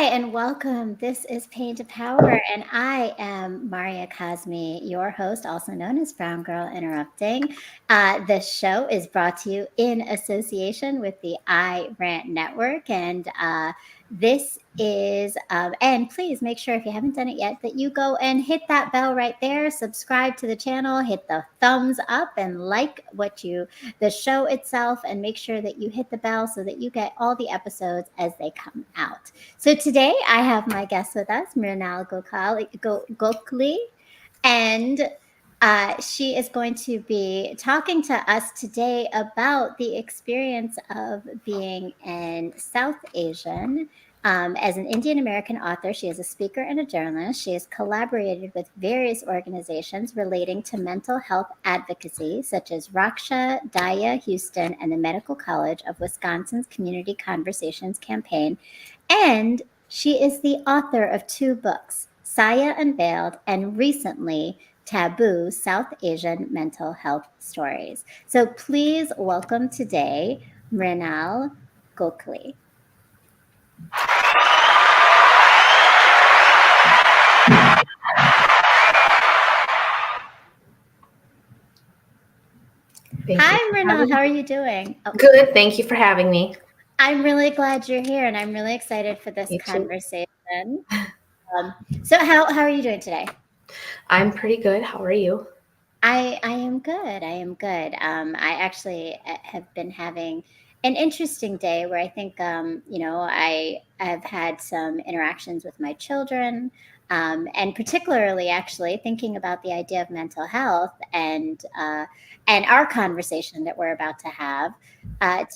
and welcome. This is Pain to Power, and I am Maria Cosme, your host, also known as Brown Girl Interrupting. This show is brought to you in association with the I Rant Network, and this is, and please make sure if you haven't done it yet that you go and hit that bell right there, subscribe to the channel, hit the thumbs up, and like the show itself, and make sure that you hit the bell so that you get all the episodes as they come out. So today I have my guest with us, Mrinal Gokhale, and she is going to be talking to us today about the experience of being in South Asian. As an Indian American author, she is a speaker and a journalist. She has collaborated with various organizations relating to mental health advocacy, such as Raksha, Daya Houston, and the Medical College of Wisconsin's Community Conversations campaign. And she is the author of 2 books, Saya Unveiled, and recently, Taboo, South Asian Mental Health Stories. So please welcome today, Mrinal Gokhale. Hi, Mrinal. How are you doing? Oh. Good. Thank you for having me. I'm really glad you're here, and I'm really excited for this conversation. So how are you doing today? I'm pretty good. How are you? I am good. I am good. I actually have been having an interesting day where I think, I have had some interactions with my children, and particularly actually thinking about the idea of mental health and our conversation that we're about to have.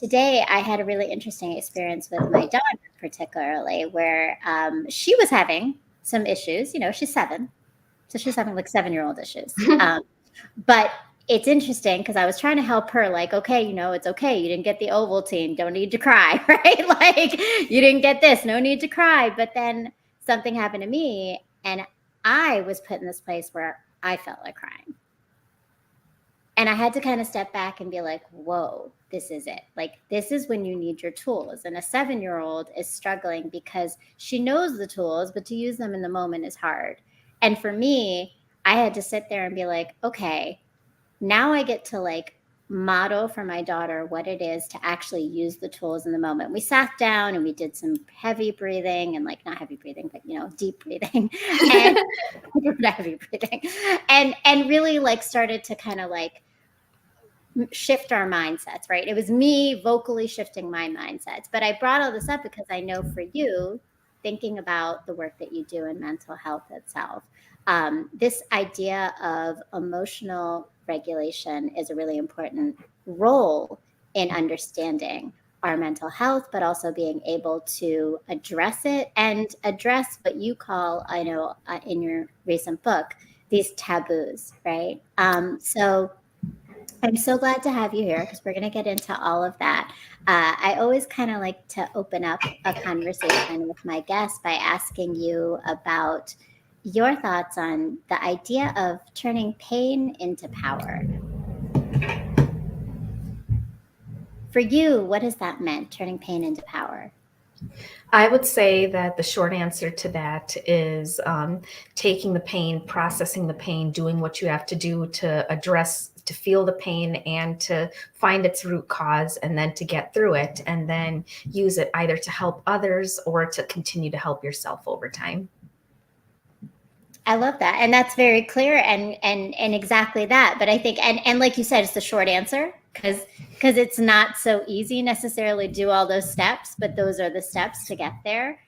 Today, I had a really interesting experience with my daughter, particularly where she was having some issues. You know, she's 7, so she's having like 7-year-old issues. But it's interesting because I was trying to help her, like, okay, it's okay. You didn't get the Ovaltine. Don't need to cry, right? Like, you didn't get this. No need to cry. But then something happened to me, and I was put in this place where I felt like crying. And I had to kind of step back and be like, whoa, this is it. Like, this is when you need your tools. And a 7-year-old is struggling because she knows the tools, but to use them in the moment is hard. And for me, I had to sit there and be like, okay, now I get to like model for my daughter what it is to actually use the tools in the moment. We sat down and we did some heavy breathing and like not heavy breathing, but deep breathing and not heavy breathing and really like started to kind of like shift our mindsets, right? It was me vocally shifting my mindsets. But I brought all this up because I know for you, thinking about the work that you do in mental health itself, this idea of emotional regulation is a really important role in understanding our mental health, but also being able to address it and address what you call, I know, in your recent book, these taboos, right? So I'm so glad to have you here because we're going to get into all of that. I always kind of like to open up a conversation with my guests by asking you about your thoughts on the idea of turning pain into power. For you, what has that meant, turning pain into power? I would say that the short answer to that is taking the pain, processing the pain, doing what you have to do to address, to feel the pain and to find its root cause and then to get through it and then use it either to help others or to continue to help yourself over time. I love that. And that's very clear and exactly that. But I think, and like you said, it's the short answer because it's not so easy necessarily to do all those steps, but those are the steps to get there.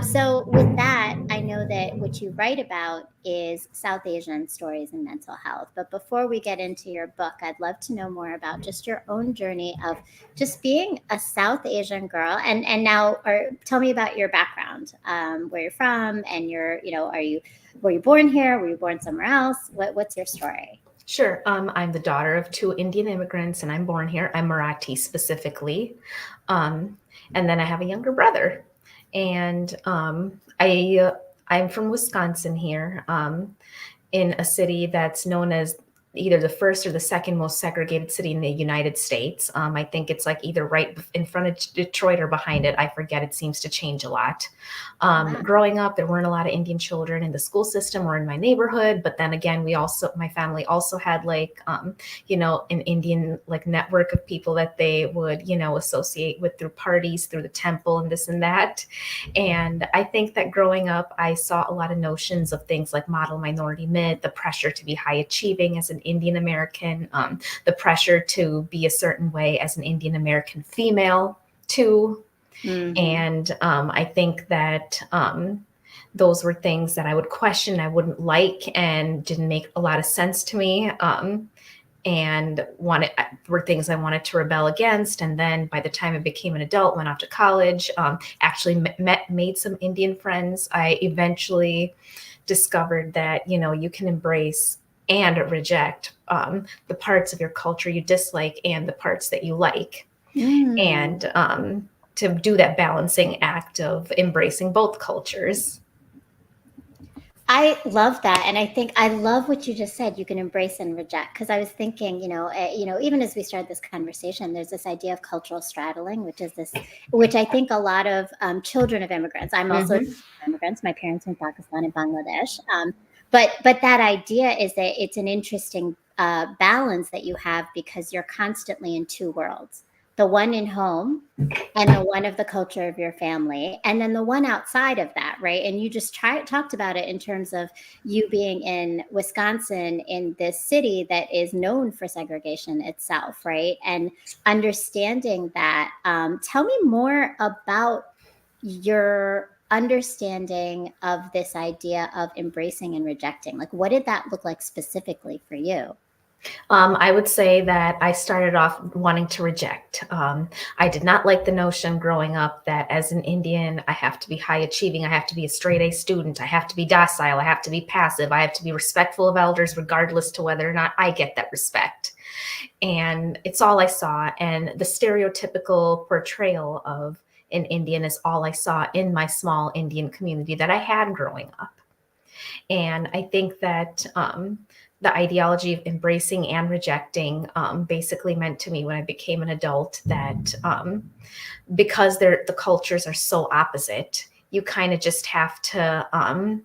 So with that, I know that what you write about is South Asian stories in mental health. But before we get into your book, I'd love to know more about just your own journey of just being a South Asian girl. And now, tell me about your background, where you're from, and were you born here? Were you born somewhere else? What's your story? Sure. I'm the daughter of 2 Indian immigrants, and I'm born here. I'm Marathi specifically. And then I have a younger brother. And I'm from Wisconsin here, in a city that's known as, either the first or the second most segregated city in the United States. I think it's like either right in front of Detroit or behind it. I forget. It seems to change a lot. Wow. Growing up, there weren't a lot of Indian children in the school system or in my neighborhood. But then again, my family also had like, an Indian like network of people that they would, associate with through parties, through the temple and this and that. And I think that growing up, I saw a lot of notions of things like model minority myth, the pressure to be high achieving as an Indian American, the pressure to be a certain way as an Indian American female too. Hmm. And I think that those were things that I would question, I wouldn't like, and didn't make a lot of sense to me. And were things I wanted to rebel against. And then by the time I became an adult, went off to college, actually made some Indian friends. I eventually discovered that, you can embrace and reject the parts of your culture you dislike and the parts that you like. Mm. And to do that balancing act of embracing both cultures. I love that, and I think I love what you just said. You can embrace and reject, because I was thinking, even as we started this conversation, there's this idea of cultural straddling, which I think a lot of children of immigrants. I'm also Mm-hmm. immigrants. My parents from Pakistan and Bangladesh. But that idea is that it's an interesting balance that you have, because you're constantly in two worlds: the one in home and the one of the culture of your family, and then the one outside of that, right? And you just talked about it in terms of you being in Wisconsin, in this city that is known for segregation itself, right? And understanding that. Tell me more about your understanding of this idea of embracing and rejecting. Like, what did that look like specifically for you? I would say that I started off wanting to reject. I did not like the notion growing up that as an Indian, I have to be high achieving, I have to be a straight A student, I have to be docile, I have to be passive, I have to be respectful of elders, regardless to whether or not I get that respect. And it's all I saw. And the stereotypical portrayal of an Indian is all I saw in my small Indian community that I had growing up. And I think that the ideology of embracing and rejecting basically meant to me when I became an adult that because the cultures are so opposite, you kind of just have to,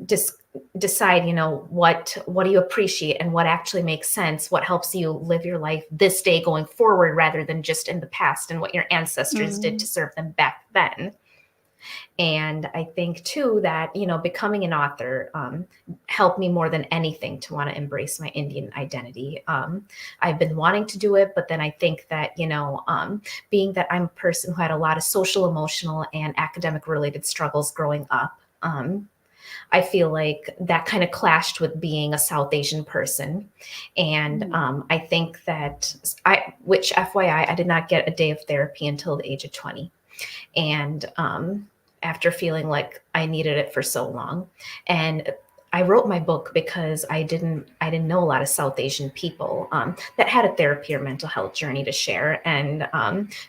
just decide, what do you appreciate and what actually makes sense, what helps you live your life this day going forward rather than just in the past and what your ancestors did to Mm. serve them back then. And I think too that, becoming an author helped me more than anything to want to embrace my Indian identity. I've been wanting to do it, but then I think that, being that I'm a person who had a lot of social, emotional, and academic related struggles growing up, I feel like that kind of clashed with being a South Asian person. And Mm. I think that which FYI, I did not get a day of therapy until the age of 20. And after feeling like I needed it for so long. And I wrote my book because I didn't know a lot of South Asian people that had a therapy or mental health journey to share. And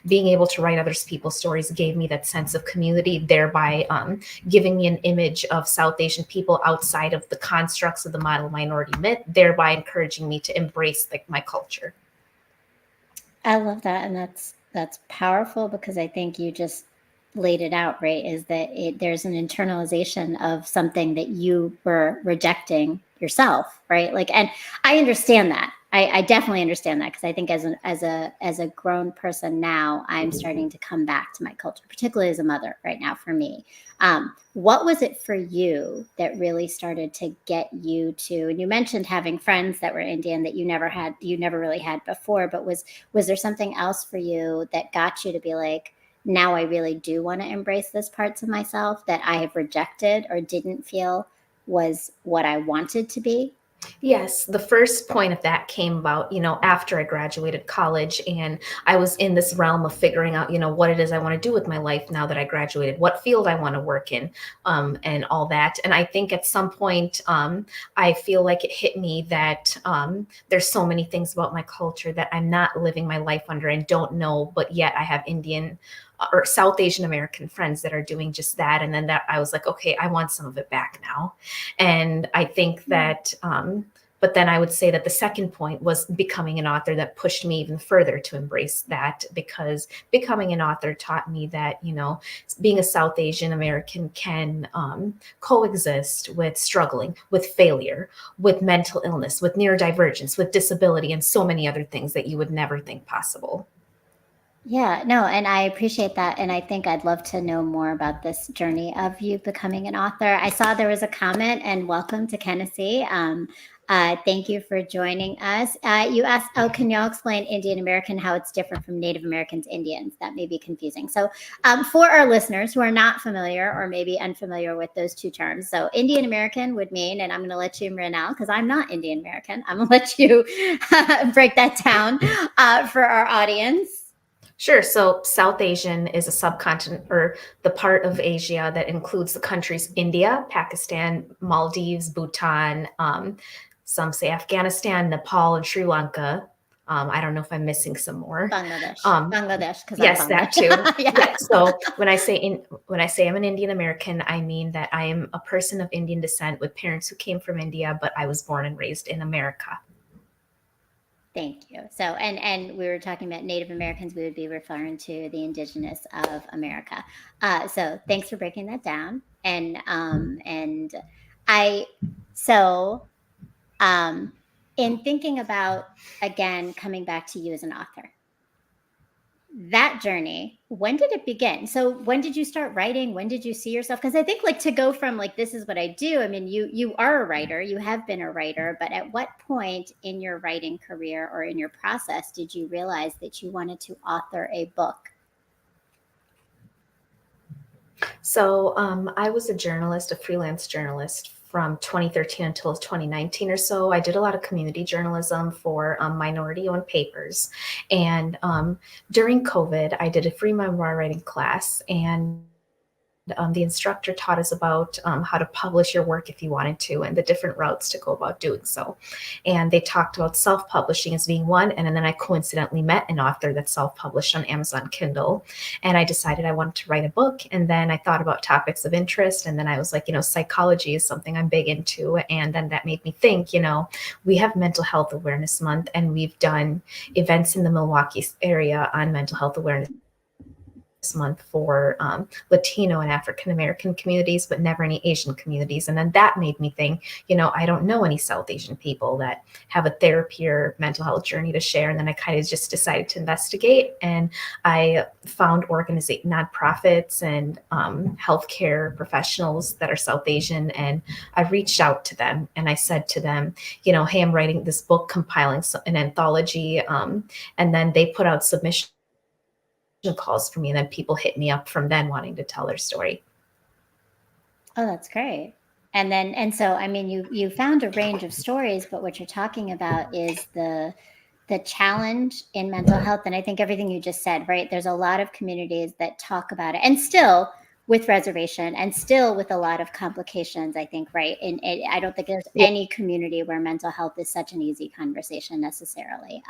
being able to write other people's stories gave me that sense of community, thereby giving me an image of South Asian people outside of the constructs of the model minority myth, thereby encouraging me to embrace my culture. I love that, and that's powerful, because I think you just laid it out, right? Is that there's an internalization of something that you were rejecting yourself, right? Like, and I understand that. I definitely understand that, because I think as a grown person now, I'm starting to come back to my culture, particularly as a mother right now for me. What was it for you that really started to get you to? And you mentioned having friends that were Indian that you never really had before, but was there something else for you that got you to be like, now I really do want to embrace this parts of myself that I have rejected or didn't feel was what I wanted to be? Yes, the first point of that came about, after I graduated college and I was in this realm of figuring out, what it is I want to do with my life now that I graduated, what field I want to work in, and all that. And I think at some point, I feel like it hit me that there's so many things about my culture that I'm not living my life under and don't know, but yet I have Indian or South Asian American friends that are doing just that. And then that I was like, okay, I want some of it back now. And I think that But then I would say that the second point was becoming an author that pushed me even further to embrace that, because becoming an author taught me that, being a South Asian American can coexist with struggling, with failure, with mental illness, with neurodivergence, with disability, and so many other things that you would never think possible. Yeah, no, and I appreciate that. And I think I'd love to know more about this journey of you becoming an author. I saw there was a comment, and welcome to Tennessee. Thank you for joining us. You asked, oh, can y'all explain Indian American, how it's different from Native American to Indians? That may be confusing. So, for our listeners who are not familiar or maybe unfamiliar with those two terms, so Indian American would mean, and I'm going to let you, Mrinal, because I'm not Indian American, I'm going to let you break that down for our audience. Sure. So South Asian is a subcontinent, or the part of Asia that includes the countries India, Pakistan, Maldives, Bhutan, some say Afghanistan, Nepal, and Sri Lanka. I don't know if I'm missing some more. Bangladesh, because yes, I'm that Bangladesh. too. Yeah. Yeah. So when I say I'm an Indian American, I mean that I am a person of Indian descent with parents who came from India, but I was born and raised in America. Thank you. So, and we were talking about Native Americans, we would be referring to the indigenous of America. So thanks for breaking that down. And I, so in thinking about, again, coming back to you as an author, that journey, when did it begin? So when did you start writing? When did you see yourself? Because I think, like, to go from like, this is what I do, I mean, you are a writer, you have been a writer, but at what point in your writing career or in your process did you realize that you wanted to author a book? So I was a journalist, a freelance journalist from 2013 until 2019 or so. I did a lot of community journalism for minority-owned papers. And during COVID, I did a free memoir writing class, and the instructor taught us about how to publish your work if you wanted to, and the different routes to go about doing so. And they talked about self-publishing as being one. And then I coincidentally met an author that self-published on Amazon Kindle. And I decided I wanted to write a book. And then I thought about topics of interest. And then I was like, psychology is something I'm big into. And then that made me think, we have Mental Health Awareness Month, and we've done events in the Milwaukee area on mental health awareness month for Latino and African American communities, but never any Asian communities. And then that made me think, I don't know any South Asian people that have a therapy or mental health journey to share. And then I kind of just decided to investigate, and I found nonprofits and healthcare professionals that are South Asian. And I reached out to them and I said to them, hey, I'm writing this book, compiling an anthology. And then they put out submissions calls for me, and then people hit me up from then wanting to tell their story. Oh, that's great. And so I mean, you found a range of stories, but what you're talking about is the challenge in mental health. And I think everything you just said, right? There's a lot of communities that talk about it, and still with reservation, and still with a lot of complications, I think, right? And I don't think there's any community where mental health is such an easy conversation necessarily.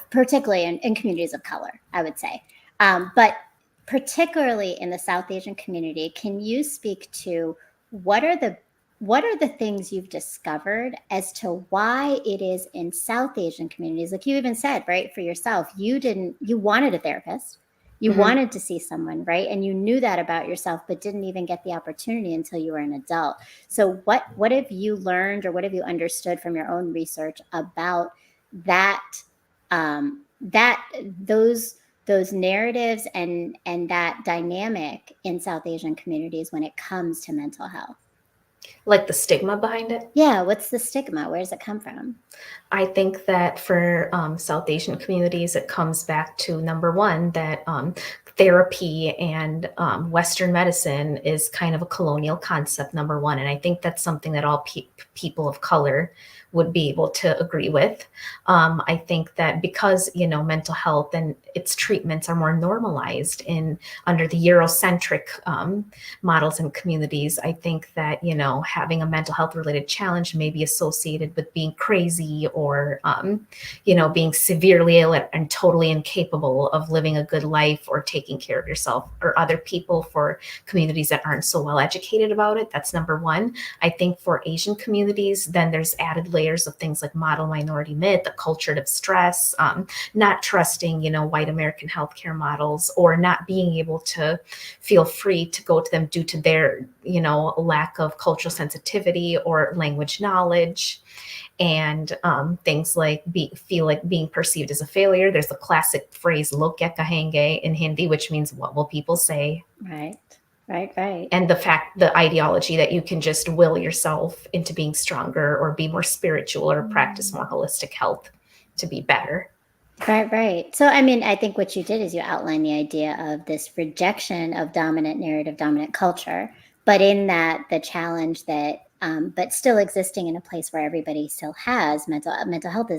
Particularly in communities of color, I would say. But particularly in the South Asian community, can you speak to what are the things you've discovered as to why it is in South Asian communities, like you even said, right, for yourself, you wanted a therapist, you wanted to see someone, right? And you knew that about yourself, but didn't even get the opportunity until you were an adult. So what have you learned, or what have you understood from your own research about that those narratives and that dynamic in South Asian communities when it comes to mental health? Like the stigma behind it? Yeah, what's the stigma? Where does it come from? I think that for South Asian communities, it comes back to, number one, that therapy and Western medicine is kind of a colonial concept, number one. And I think that's something that all people of color would be able to agree with. I think that because, mental health and its treatments are more normalized under the Eurocentric models and communities, I think that, having a mental health related challenge may be associated with being crazy, or, being severely ill and totally incapable of living a good life or taking care of yourself or other people, for communities that aren't so well educated about it. That's number one. I think for Asian communities, then there's added layers layers of things like model minority myth, the culture of stress, not trusting, white American healthcare models, or not being able to feel free to go to them due to their, lack of cultural sensitivity or language knowledge. And things like feel like being perceived as a failure. There's the classic phrase "log kya kahenge" in Hindi, which means "what will people say?" Right. Right. And the ideology that you can just will yourself into being stronger or be more spiritual or practice more holistic health to be better. Right. So, I mean, I think what you did is you outlined the idea of this rejection of dominant narrative, dominant culture, but in that the challenge that, but still existing in a place where everybody still has mental health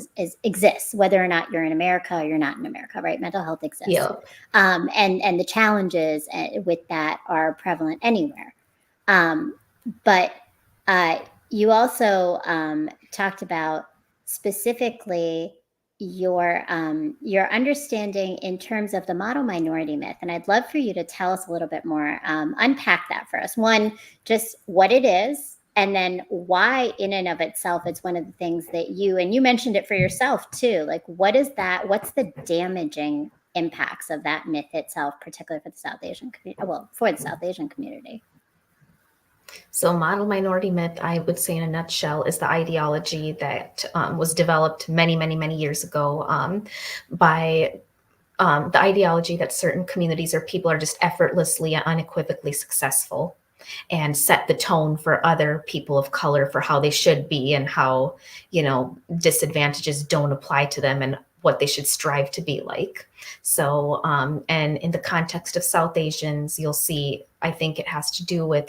exists, whether or not you're in America or you're not in America, right? Mental health exists, Yeah. and the challenges with that are prevalent anywhere. But you also talked about specifically your understanding in terms of the model minority myth, and I'd love for you to tell us a little bit more, unpack that for us. One, just what it is, and then why in and of itself it's one of the things that you mentioned it for yourself too. Like, what is that? What's the damaging impacts of that myth itself, particularly for the South Asian community? Well, for the South Asian community. So, model minority myth, I would say in a nutshell, is the ideology that was developed many, many, many years ago by the ideology that certain communities or people are just effortlessly and unequivocally successful, and set the tone for other people of color for how they should be and how, disadvantages don't apply to them and what they should strive to be like. So, and in the context of South Asians, you'll see, I think it has to do with,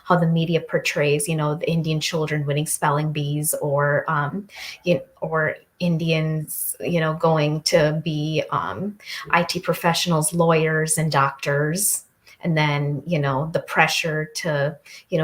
how the media portrays, the Indian children winning spelling bees, or, or Indians, going to be IT professionals, lawyers, and doctors. And then, the pressure to,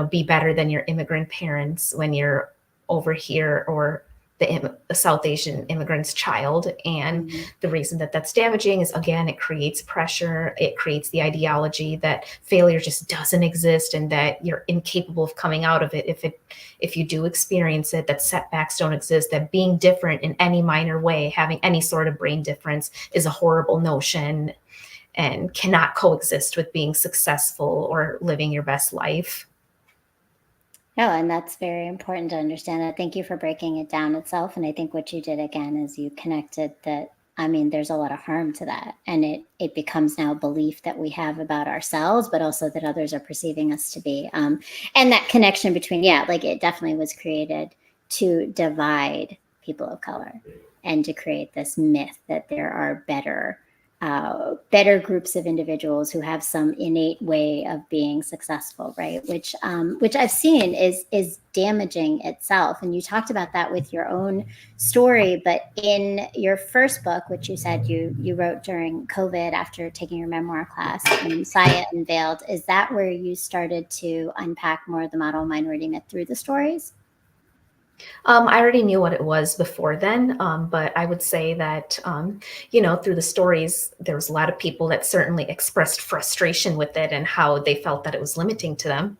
be better than your immigrant parents when you're over here, or the South Asian immigrant's child. And the reason that that's damaging is, again, it creates pressure. It creates the ideology that failure just doesn't exist and that you're incapable of coming out of it if you do experience it, that setbacks don't exist, that being different in any minor way, having any sort of brain difference, is a horrible notion and cannot coexist with being successful or living your best life. No, and that's very important to understand that. Thank you for breaking it down itself. And I think what you did again is you connected that, I mean, there's a lot of harm to that. And it becomes now a belief that we have about ourselves, but also that others are perceiving us to be. And that connection between, like it definitely was created to divide people of color and to create this myth that there are better groups of individuals who have some innate way of being successful, right? Which I've seen is damaging itself. And you talked about that with your own story, but in your first book, which you said you wrote during COVID after taking your memoir class, Saya Unveiled, is that where you started to unpack more of the model minority myth through the stories? I already knew what it was before then, but I would say that, through the stories, there was a lot of people that certainly expressed frustration with it and how they felt that it was limiting to them.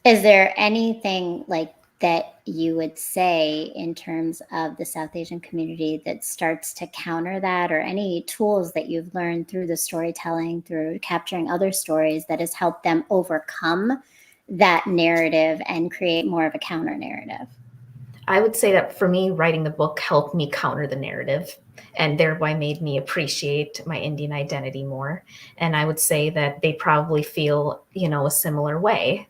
Is there anything like that you would say in terms of the South Asian community that starts to counter that, or any tools that you've learned through the storytelling, through capturing other stories, that has helped them overcome that narrative and create more of a counter narrative? I would say that for me, writing the book helped me counter the narrative and thereby made me appreciate my Indian identity more. And I would say that they probably feel, a similar way.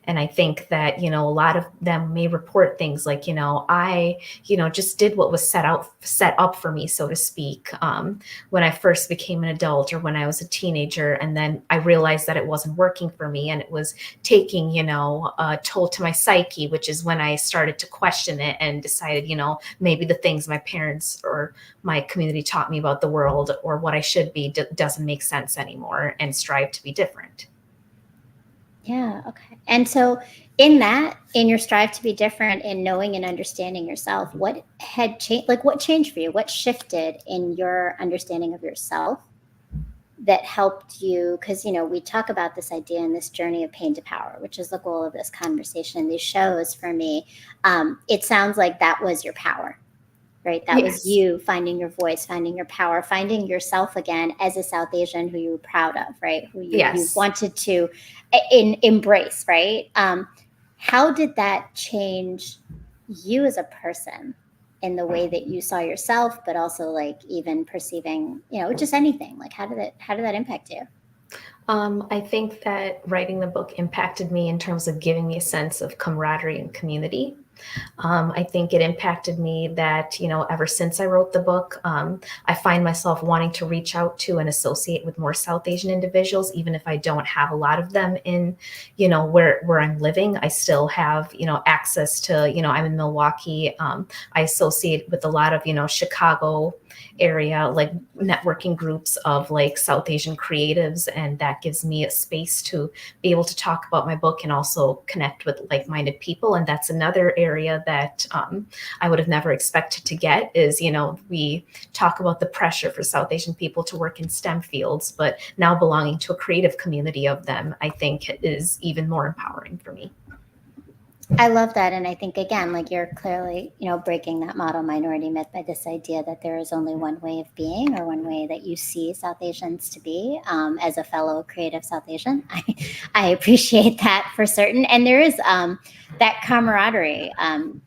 And I think that, a lot of them may report things like, I, just did what was set up for me, so to speak, when I first became an adult or when I was a teenager. And then I realized that it wasn't working for me and it was taking, a toll to my psyche, which is when I started to question it and decided, maybe the things my parents or my community taught me about the world or what I should be doesn't make sense anymore, and strive to be different. Yeah. Okay. And so in your strive to be different, in knowing and understanding yourself, what had changed, like what changed for you? What shifted in your understanding of yourself that helped you? Because, you know, we talk about this idea and this journey of pain to power, which is the goal of this conversation, these shows for me. It sounds like that was your power, right? That was Yes. you finding your voice, finding your power, finding yourself again as a South Asian who you were proud of, right? Who you Yes. wanted to embrace, right? How did that change you as a person in the way that you saw yourself, but also like even perceiving, you know, just anything? Like how did that impact you? I think that writing the book impacted me in terms of giving me a sense of camaraderie and community. I think it impacted me that, you know, ever since I wrote the book, I find myself wanting to reach out to and associate with more South Asian individuals, even if I don't have a lot of them in, you know, where I'm living. I still have, you know, access to, you know, I'm in Milwaukee. I associate with a lot of, you know, Chicago area, like networking groups of like South Asian creatives. And that gives me a space to be able to talk about my book and also connect with like-minded people. And that's another area that I would have never expected to get is, you know, we talk about the pressure for South Asian people to work in STEM fields, but now belonging to a creative community of them, I think is even more empowering for me. I love that. And I think, again, like you're clearly, you know, breaking that model minority myth by this idea that there is only one way of being or one way that you see South Asians to be. As a fellow creative South Asian, I appreciate that for certain. And there is that camaraderie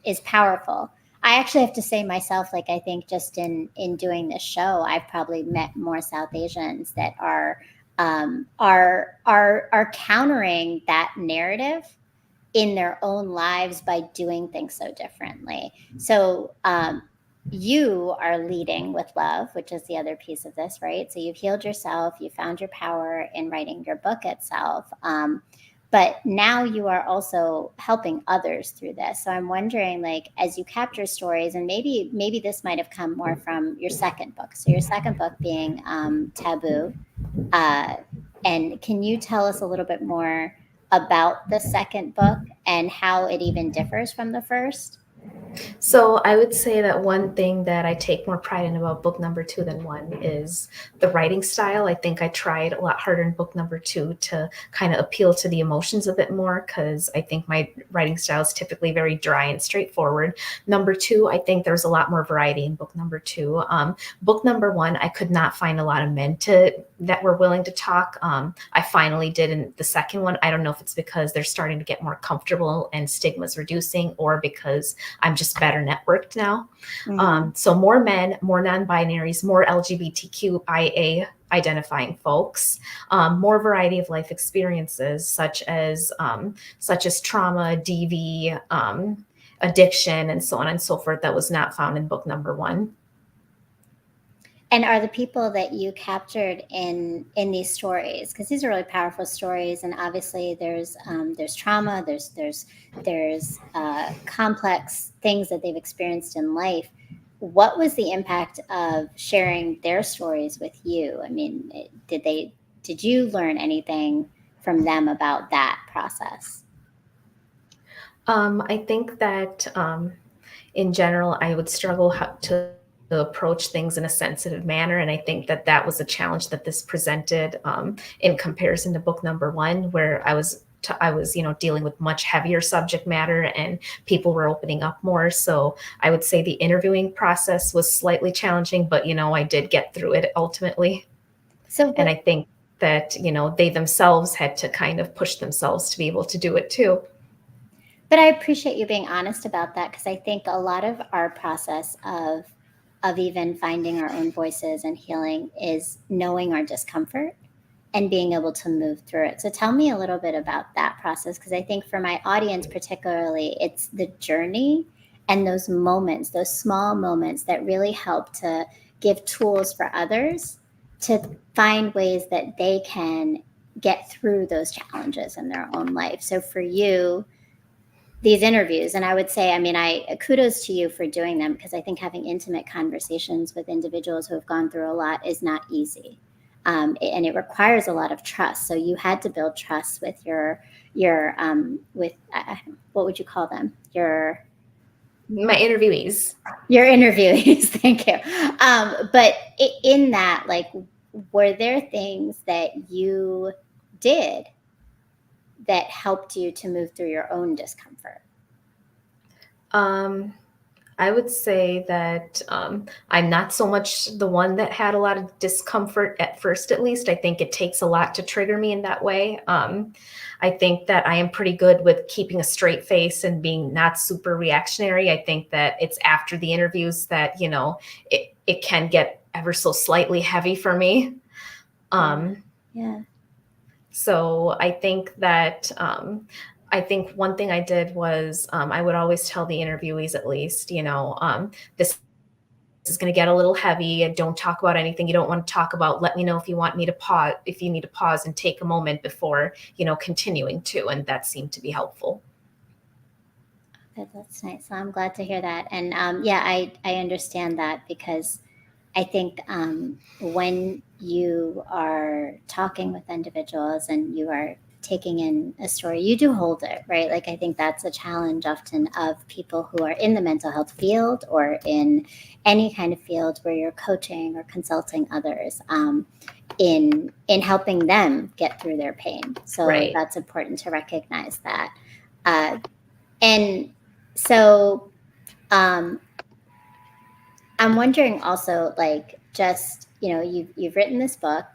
is powerful. I actually have to say myself, like, I think just in doing this show, I've probably met more South Asians that are countering that narrative in their own lives by doing things so differently. So you are leading with love, which is the other piece of this, right? So you've healed yourself, you found your power in writing your book itself. But now you are also helping others through this. So I'm wondering, like, as you capture stories, and maybe this might have come more from your second book. So your second book being Taboo, uh, and can you tell us a little bit more about the second book and how it even differs from the first? So I would say that one thing that I take more pride in about book number two than one is the writing style. I think I tried a lot harder in book number two to kind of appeal to the emotions a bit more because I think my writing style is typically very dry and straightforward. Number two, I think there's a lot more variety in book number two. Book number one, I could not find a lot of men that were willing to talk. I finally did in the second one. I don't know if it's because they're starting to get more comfortable and stigma's reducing or because I'm just better networked now. Mm-hmm. So more men, more non-binaries, more LGBTQIA identifying folks, more variety of life experiences such as trauma, DV, addiction, and so on and so forth that was not found in book number one. And are the people that you captured in these stories, because these are really powerful stories, and obviously there's trauma, there's complex things that they've experienced in life. What was the impact of sharing their stories with you? I mean, did you learn anything from them about that process? I think that in general, I would struggle to approach things in a sensitive manner. And I think that that was a challenge that this presented in comparison to book number one, where I was, you know, dealing with much heavier subject matter and people were opening up more. So I would say the interviewing process was slightly challenging, but, you know, I did get through it ultimately. So And what I think that, you know, they themselves had to kind of push themselves to be able to do it too. But I appreciate you being honest about that, because I think a lot of our process of even finding our own voices and healing is knowing our discomfort and being able to move through it. So tell me a little bit about that process, because I think for my audience particularly, it's the journey and those moments, those small moments that really help to give tools for others to find ways that they can get through those challenges in their own life. So for you, these interviews, and I would say, I mean, I kudos to you for doing them, because I think having intimate conversations with individuals who have gone through a lot is not easy. And it requires a lot of trust. So you had to build trust with with what would you call them, My interviewees. your interviewees. Thank you. But in that, like, were there things that you did that helped you to move through your own discomfort? Um, I would say that I'm not so much the one that had a lot of discomfort at first, at least. I think it takes a lot to trigger me in that way. I think that I am pretty good with keeping a straight face and being not super reactionary. I think that it's after the interviews that, it can get ever so slightly heavy for me. Yeah. Um, Yeah. so I think one thing I did was I would always tell the interviewees at least, this is going to get a little heavy and don't talk about anything you don't want to talk about. Let me know if you want me to pause, if you need to pause and take a moment before, continuing to. And that seemed to be helpful. That's nice. So I'm glad to hear that. And yeah, I understand that, because I think when you are talking with individuals and you are taking in a story, you do hold it, right? Like, I think that's a challenge often of people who are in the mental health field or in any kind of field where you're coaching or consulting others, in helping them get through their pain. So Right. that's important to recognize that. And so um, I'm wondering also, like, just, you've written this book,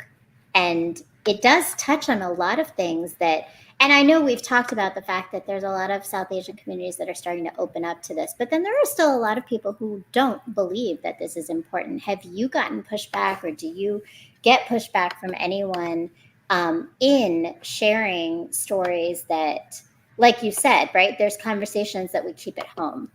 and it does touch on a lot of things that, and I know we've talked about the fact that there's a lot of South Asian communities that are starting to open up to this, but then there are still a lot of people who don't believe that this is important. Have you gotten pushback, or do you get pushback from anyone in sharing stories that, like you said, right? There's conversations that we keep at home.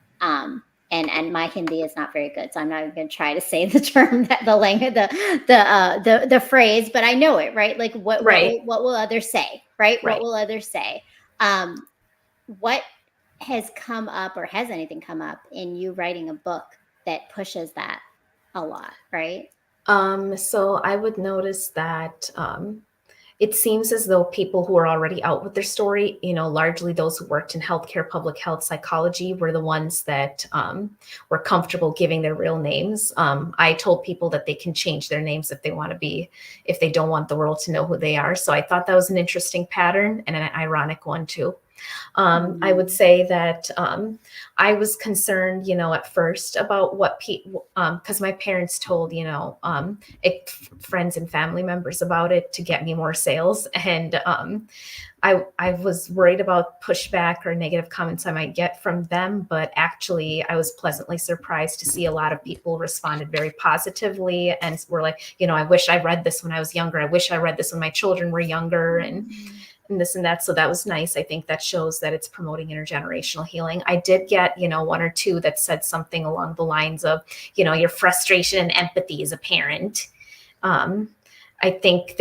And my Hindi is not very good, so I'm not even going to try to say the term, that the language, the phrase, but I know it, right? Like, Right. what will others say, right? What Right. will others say? Um, what has come up, or has anything come up in you writing a book that pushes that a lot, right? So I would notice that it seems as though people who are already out with their story, largely those who worked in healthcare, public health, psychology, were the ones that were comfortable giving their real names. I told people that they can change their names if they want to be, if they don't want the world to know who they are. So I thought that was an interesting pattern, and an ironic one too. I would Mm. say that I was concerned, at first about what people, because my parents told, friends and family members about it to get me more sales. And I was worried about pushback or negative comments I might get from them, but actually I was pleasantly surprised to see a lot of people responded very positively and were like, I wish I read this when I was younger. I wish I read this when my children were younger, and this and that. So that was nice. I think that shows that it's promoting intergenerational healing. I did get, one or two that said something along the lines of, your frustration and empathy as a parent. I think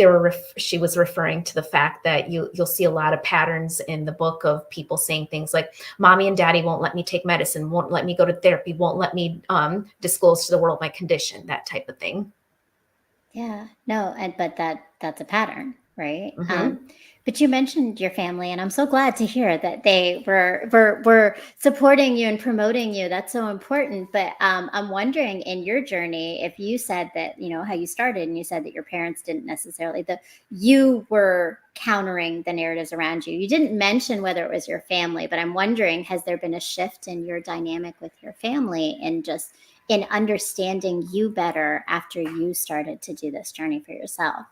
she was referring to the fact that you'll see a lot of patterns in the book of people saying things like, mommy and daddy won't let me take medicine, won't let me go to therapy, won't let me disclose to the world my condition, that type of thing. Yeah, no, but that's a pattern, right? Mm-hmm. But you mentioned your family, and I'm so glad to hear that they were supporting you and promoting you. That's so important. But I'm wondering, in your journey, if you said that, how you started, and you said that your parents didn't necessarily, you were countering the narratives around you. You didn't mention whether it was your family, but I'm wondering, has there been a shift in your dynamic with your family, and just in understanding you better after you started to do this journey for yourself?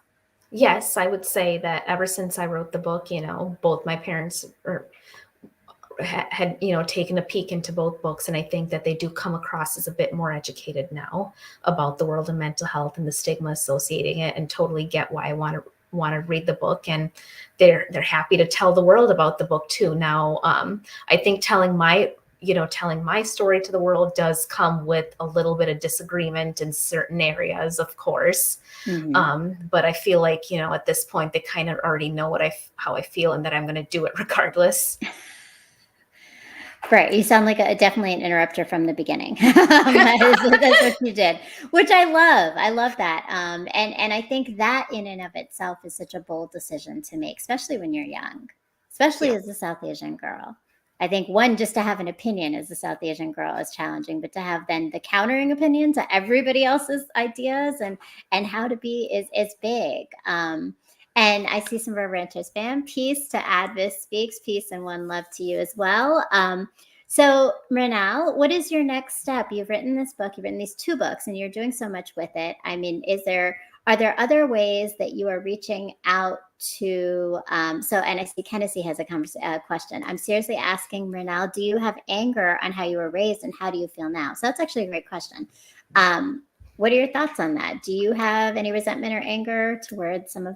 Yes, I would say that ever since I wrote the book, both my parents had taken a peek into both books, and I think that they do come across as a bit more educated now about the world of mental health and the stigma associating it, and totally get why I want to read the book, and they're happy to tell the world about the book too. Now, I think telling my story to the world does come with a little bit of disagreement in certain areas, of course. Mm-hmm. But I feel like, at this point, they kind of already know how I feel, and that I'm going to do it regardless. Right. You sound like definitely an interrupter from the beginning. That's what you did, which I love. I love that. And I think that in and of itself is such a bold decision to make, especially when you're young, especially Yeah. as a South Asian girl. I think one, just to have an opinion as a South Asian girl is challenging, but to have then the countering opinion to everybody else's ideas and how to be is big. And I see some of our ranters fam. Peace to Advis Speaks. Peace and one love to you as well. So, Mrinal, what is your next step? You've written this book, you've written these 2 books, and you're doing so much with it. I mean, are there other ways that you are reaching out to? And I see Kennedy has a question. I'm seriously asking, Mrinal, do you have anger on how you were raised, and how do you feel now? So that's actually a great question. What are your thoughts on that? Do you have any resentment or anger towards some of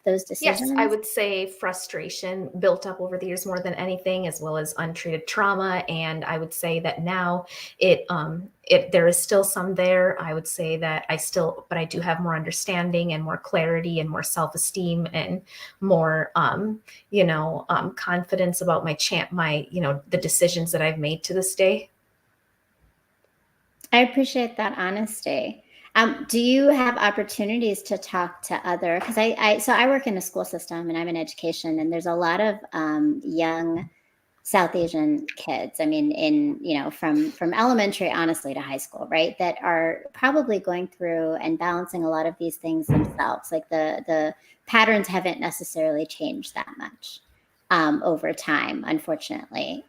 those decisions? Yes, I would say frustration built up over the years more than anything, as well as untreated trauma. And I would say that now there is still some there. I would say that but I do have more understanding and more clarity and more self-esteem and more, confidence about the decisions that I've made to this day. I appreciate that honesty. Do you have opportunities to talk to other? Because I work in a school system and I'm in education, and there's a lot of young South Asian kids. I mean, from elementary, honestly, to high school, right? That are probably going through and balancing a lot of these things themselves. Like the patterns haven't necessarily changed that much over time, unfortunately.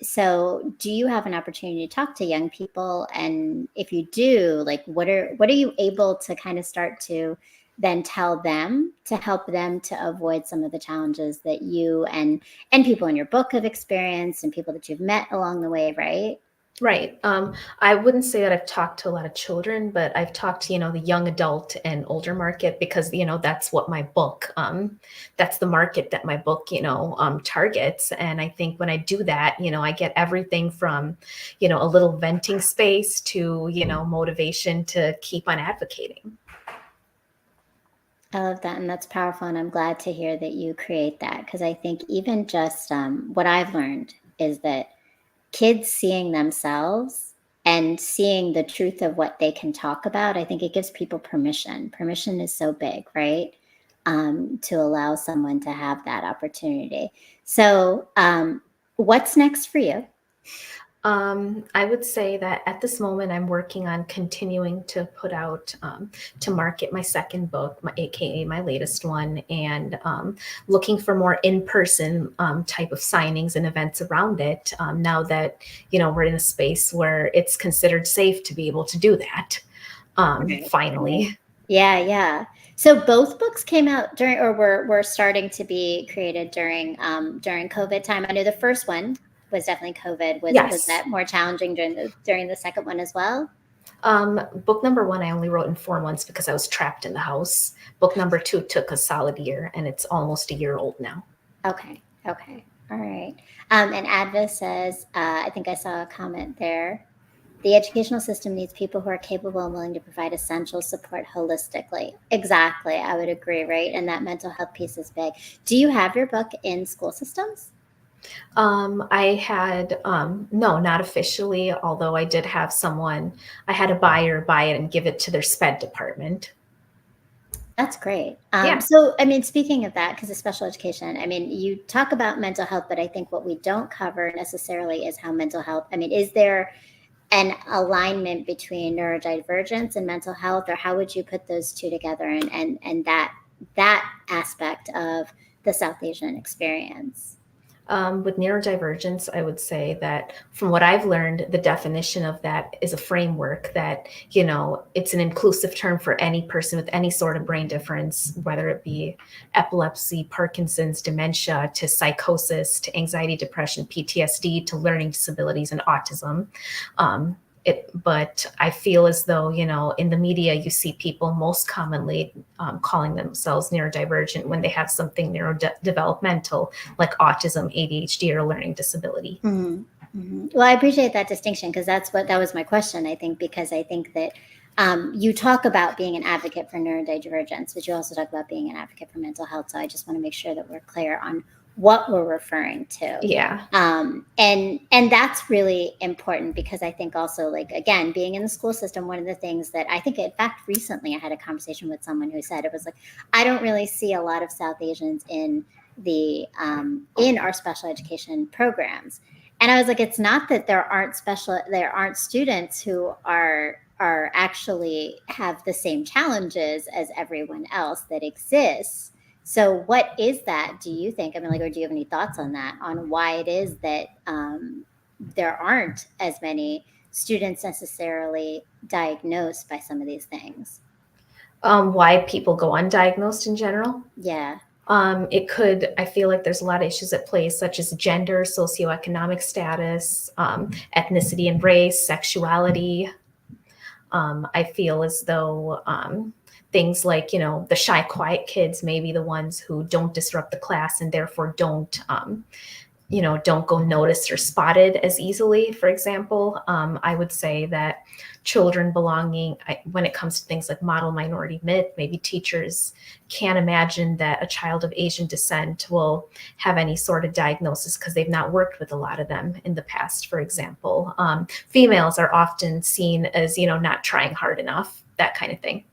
So do you have an opportunity to talk to young people? And if you do, like, what are you able to kind of start to then tell them to help them to avoid some of the challenges that you and people in your book have experienced and people that you've met along the way, right? Right. I wouldn't say that I've talked to a lot of children, but I've talked to, the young adult and older market, because, that's what my book, that's the market that my book, targets. And I think when I do that, I get everything from, a little venting space to, motivation to keep on advocating. I love that. And that's powerful. And I'm glad to hear that you create that, because I think even just what I've learned is that kids seeing themselves and seeing the truth of what they can talk about, I think it gives people permission. Permission is so big, right? To allow someone to have that opportunity. So what's next for you? I would say that at this moment, I'm working on continuing to put out, to market my second book, AKA my latest one, and looking for more in-person type of signings and events around it. Now that, we're in a space where it's considered safe to be able to do that, finally. Yeah. So both books came out during, or were starting to be created during COVID time. I know the first one was definitely COVID. Was that more challenging during the second one as well? Book number 1, I only wrote in 4 months because I was trapped in the house. Book number 2 took a solid year, and it's almost a year old now. Okay. All right. And Adva says, I think I saw a comment there. The educational system needs people who are capable and willing to provide essential support holistically. Exactly. I would agree, right? And that mental health piece is big. Do you have your book in school systems? I had, no, not officially, although I did have I had a buyer buy it and give it to their SPED department. That's great. Yeah. So, I mean, speaking of that, because of special education, I mean, you talk about mental health, but I think what we don't cover necessarily is how mental health, I mean, is there an alignment between neurodivergence and mental health, or how would you put those two together and that aspect of the South Asian experience? With neurodivergence, I would say that from what I've learned, the definition of that is a framework that, it's an inclusive term for any person with any sort of brain difference, whether it be epilepsy, Parkinson's, dementia, to psychosis, to anxiety, depression, PTSD, to learning disabilities and autism. But I feel as though, in the media, you see people most commonly calling themselves neurodivergent when they have something neurodevelopmental like autism, ADHD, or learning disability. Mm-hmm. Mm-hmm. Well, I appreciate that distinction, because that was my question, I think, because I think that you talk about being an advocate for neurodivergence, but you also talk about being an advocate for mental health. So I just want to make sure that we're clear on what we're referring to. Yeah. And that's really important, because I think also, like, again, being in the school system, one of the things that I think, in fact, recently I had a conversation with someone who said, it was like, I don't really see a lot of South Asians in our special education programs. And I was like, it's not that there aren't students who are actually have the same challenges as everyone else that exists. So what is that, do you think? I mean, like, or do you have any thoughts on that, on why it is that there aren't as many students necessarily diagnosed by some of these things? Why people go undiagnosed in general? Yeah. It could, I feel like there's a lot of issues at play, such as gender, socioeconomic status, ethnicity and race, sexuality. I feel as though things like, the shy, quiet kids may be the ones who don't disrupt the class and therefore don't go noticed or spotted as easily, for example. I would say that children belonging, when it comes to things like model minority myth, maybe teachers can't imagine that a child of Asian descent will have any sort of diagnosis because they've not worked with a lot of them in the past, for example. Females are often seen as, not trying hard enough, that kind of thing.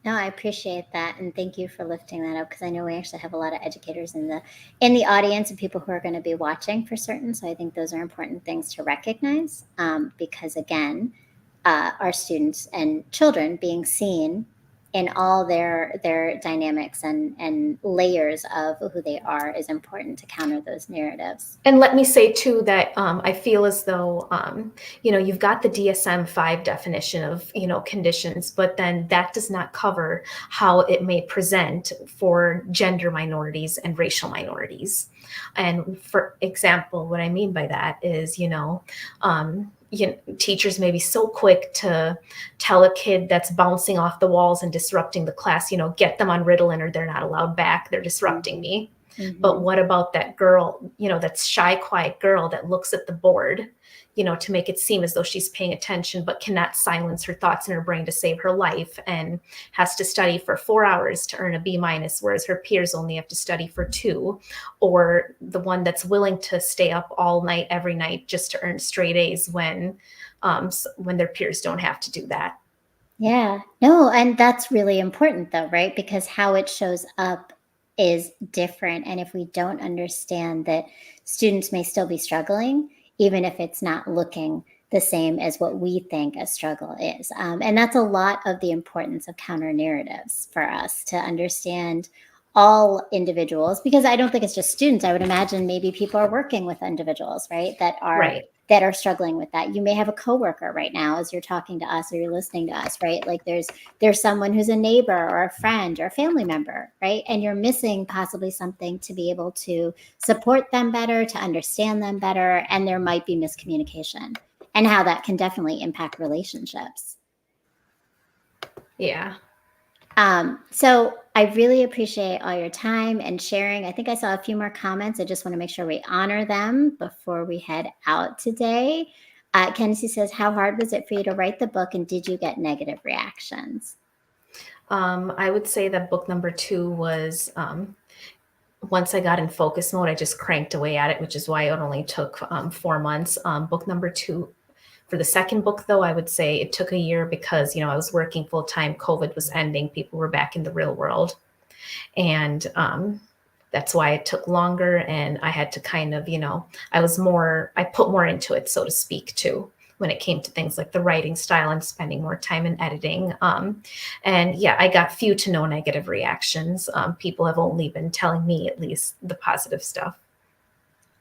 No, I appreciate that, and thank you for lifting that up, because I know we actually have a lot of educators in the audience and people who are going to be watching for certain. So I think those are important things to recognize, because again, our students and children being seen in all their dynamics and layers of who they are is important to counter those narratives. And let me say too that I feel as though you've got the DSM-5 definition of conditions, but then that does not cover how it may present for gender minorities and racial minorities. And for example, what I mean by that is teachers may be so quick to tell a kid that's bouncing off the walls and disrupting the class, get them on Ritalin or they're not allowed back. They're disrupting me. But what about that girl, that shy, quiet girl that looks at the board, to make it seem as though she's paying attention, but cannot silence her thoughts in her brain to save her life and has to study for 4 hours to earn a B minus, whereas her peers only have to study for 2, or the one that's willing to stay up all night, every night just to earn straight A's when their peers don't have to do that. Yeah. No, and that's really important though, right? Because how it shows up is different. And if we don't understand that students may still be struggling, even if it's not looking the same as what we think a struggle is. And that's a lot of the importance of counter narratives for us to understand all individuals, because I don't think it's just students. I would imagine maybe people are working with individuals, right, Right. that are struggling with that. You may have a coworker right now as you're talking to us or you're listening to us, right? Like there's someone who's a neighbor or a friend or a family member, right? And you're missing possibly something to be able to support them better, to understand them better, and there might be miscommunication, and how that can definitely impact relationships. Yeah. So I really appreciate all your time and sharing. I think I saw a few more comments. I just want to make sure we honor them before we head out today. Kenzie says, how hard was it for you to write the book, and did you get negative reactions? I would say that book number 2 was, once I got in focus mode, I just cranked away at it, which is why it only took 4 months. Book number 2, for the second book, though, I would say it took a year because, I was working full time. COVID was ending. People were back in the real world. And that's why it took longer. And I had to kind of, I put more into it, so to speak, too, when it came to things like the writing style and spending more time in editing. And yeah, I got few to no negative reactions. People have only been telling me at least the positive stuff.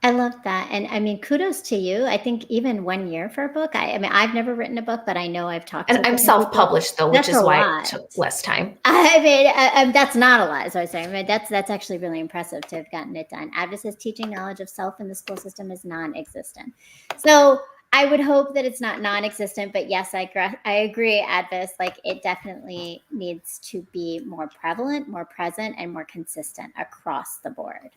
I love that. And I mean, kudos to you. I think even 1 year for a book, I mean, I've never written a book, but I know I've talked And to I'm different people. self-published, though, which That's a is why it lot. took less time. I mean, that's not a lot. So I say, I mean, that's actually really impressive to have gotten it done. Advis says teaching knowledge of self in the school system is non-existent. So I would hope that it's not non-existent, but yes, I agree, Advis. Like, it definitely needs to be more prevalent, more present, and more consistent across the board.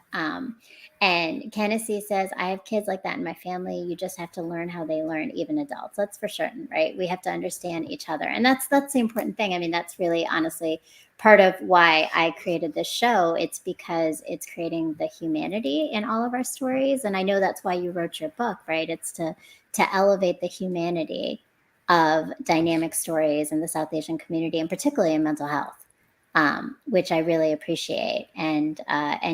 And Kennedy says, I have kids like that in my family. You just have to learn how they learn, even adults. That's for certain, right? We have to understand each other. And that's the important thing. I mean, that's really honestly part of why I created this show. It's because it's creating the humanity in all of our stories. And I know that's why you wrote your book, right? It's to elevate the humanity of dynamic stories in the South Asian community, and particularly in mental health, which I really appreciate. And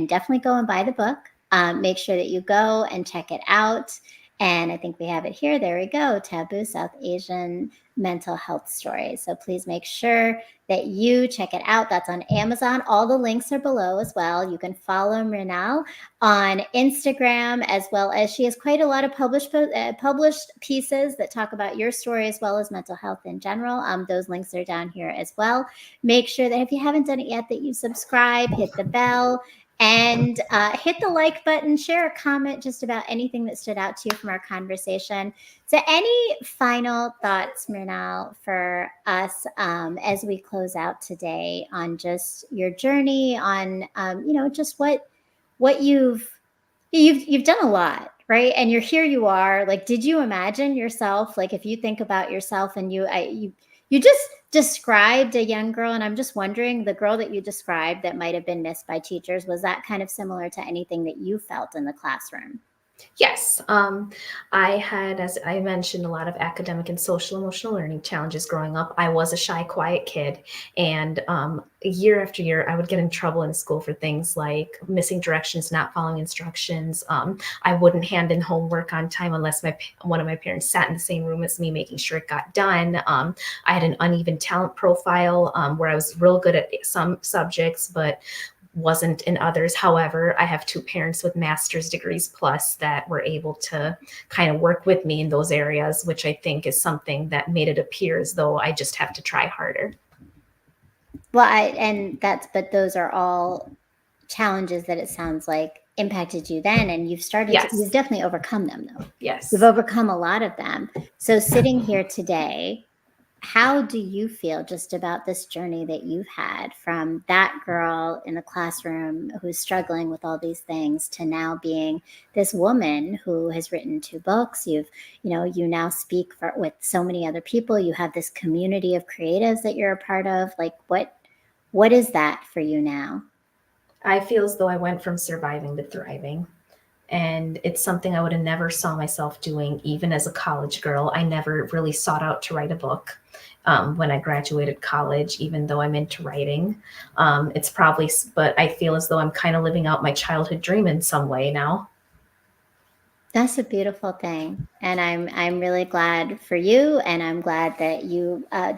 definitely go and buy the book. Make sure that you go and check it out. And I think we have it here. There we go. Taboo South Asian Mental Health Stories. So please make sure that you check it out. That's on Amazon. All the links are below as well. You can follow Mrinal on Instagram, as well as she has quite a lot of published pieces that talk about your story as well as mental health in general. Those links are down here as well. Make sure that if you haven't done it yet, that you subscribe, hit the bell, and hit the like button, share a comment just about anything that stood out to you from our conversation. So any final thoughts, Mrinal, for us as we close out today on just your journey, on just what you've done a lot, right? And here you are. Like, did you imagine yourself, like, if you think about yourself and you just described a young girl, and I'm just wondering, the girl that you described that might have been missed by teachers, was that kind of similar to anything that you felt in the classroom? Yes, I had, as I mentioned, a lot of academic and social emotional learning challenges growing up. I was a shy, quiet kid, and year after year, I would get in trouble in school for things like missing directions, not following instructions. I wouldn't hand in homework on time unless one of my parents sat in the same room as me, making sure it got done. I had an uneven talent profile where I was real good at some subjects, but wasn't in others. However, I have two parents with master's degrees plus that were able to kind of work with me in those areas, which I think is something that made it appear as though I just have to try harder. Well, but those are all challenges that it sounds like impacted you then, and you've Yes. definitely overcome them, though. Yes. You've overcome a lot of them. So sitting here today, how do you feel just about this journey that you've had from that girl in the classroom who's struggling with all these things to now being this woman who has written 2 books? You now speak with so many other people. You have this community of creatives that you're a part of. Like, what is that for you now? I feel as though I went from surviving to thriving. And it's something I would have never saw myself doing, even as a college girl. I never really sought out to write a book when I graduated college, even though I'm into writing. But I feel as though I'm kind of living out my childhood dream in some way now. That's a beautiful thing, and I'm really glad for you, and I'm glad that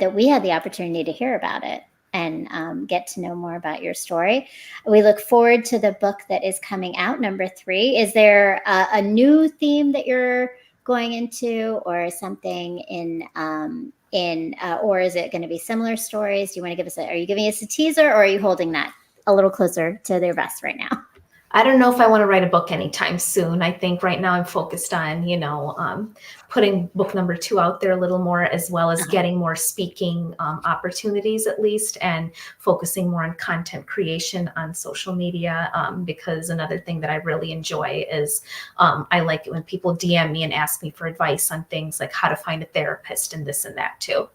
that we had the opportunity to hear about it and get to know more about your story. We look forward to the book that is coming out, number 3. Is there a new theme that you're going into, or something or is it going to be similar stories? Do you want to give us are you giving us a teaser, or are you holding that a little closer to their vest right now? I don't know if I want to write a book anytime soon. I think right now I'm focused on, putting book number 2 out there a little more, as well as getting more speaking opportunities at least, and focusing more on content creation on social media. Because another thing that I really enjoy is I like it when people DM me and ask me for advice on things like how to find a therapist and this and that too.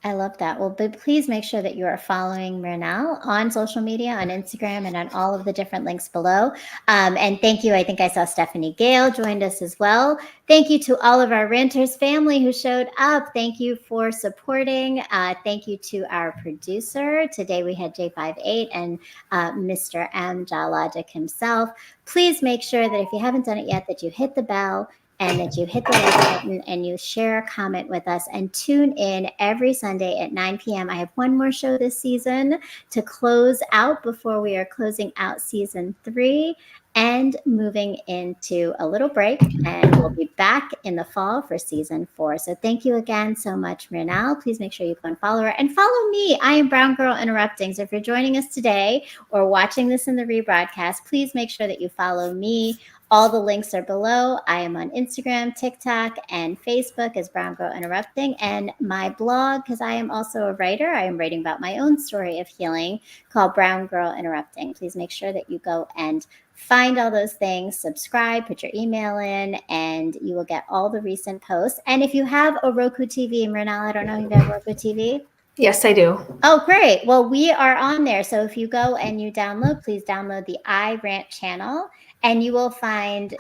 I love that. Well, but please make sure that you are following Mrinal on social media, on Instagram, and on all of the different links below. And thank you. I think I saw Stephanie Gale joined us as well. Thank you to all of our Ranters family who showed up. Thank you for supporting. Thank you to our producer. Today we had J58 and Mr. M. Jaladik himself. Please make sure that if you haven't done it yet, that you hit the bell, and that you hit the like button and you share a comment with us, and tune in every Sunday at 9 p.m. I have one more show this season to close out before we are closing out season 3 and moving into a little break, and we'll be back in the fall for season 4. So thank you again so much, Mrinal. Please make sure you go and follow her, and follow me. I am Brown Girl Interrupting. So if you're joining us today or watching this in the rebroadcast, please make sure that you follow me. All the links are below. I am on Instagram, TikTok, and Facebook as Brown Girl Interrupting, and my blog, because I am also a writer. I am writing about my own story of healing called Brown Girl Interrupting. Please make sure that you go and find all those things, subscribe, put your email in, and you will get all the recent posts. And if you have a Roku TV, Mrinal, I don't know if you have Roku TV. Yes, I do. Oh, great. Well, we are on there. So if you go and you please download the I Rant channel, and you will find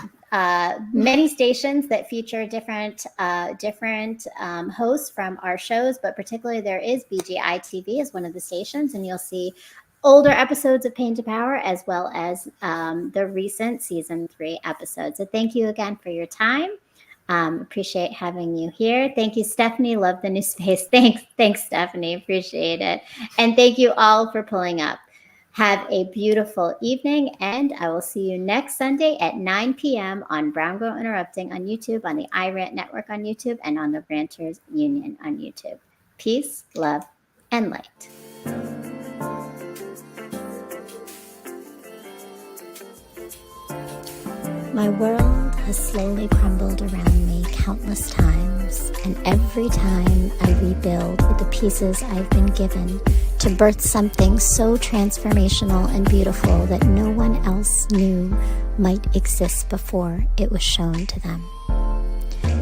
many stations that feature different hosts from our shows, but particularly there is BGI TV as one of the stations, and you'll see older episodes of Pain to Power, as well as the recent season 3 episodes. So thank you again for your time. Appreciate having you here. Thank you, Stephanie. Love the new space. Thanks, Stephanie. Appreciate it. And thank you all for pulling up. Have a beautiful evening, and I will see you next Sunday at 9 p.m. on Brown Girl Interrupting on YouTube, on the iRant Network on YouTube, and on the Ranters Union on YouTube. Peace, love, and light. My world has slowly crumbled around me countless times, and every time I rebuild with the pieces I've been given to birth something so transformational and beautiful that no one else knew might exist before it was shown to them.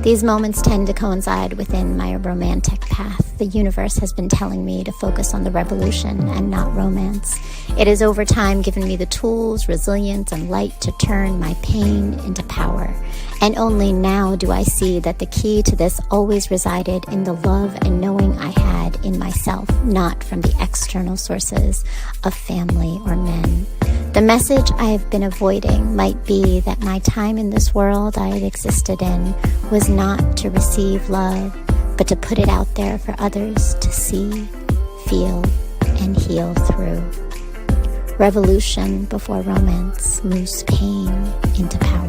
These moments tend to coincide within my romantic path. The universe has been telling me to focus on the revolution and not romance. It has over time given me the tools, resilience, and light to turn my pain into power. And only now do I see that the key to this always resided in the love and knowing I had in myself, not from the external sources of family or men. The message I have been avoiding might be that my time in this world I had existed in was not to receive love, but to put it out there for others to see, feel, and heal through. Revolution before romance moves pain into power.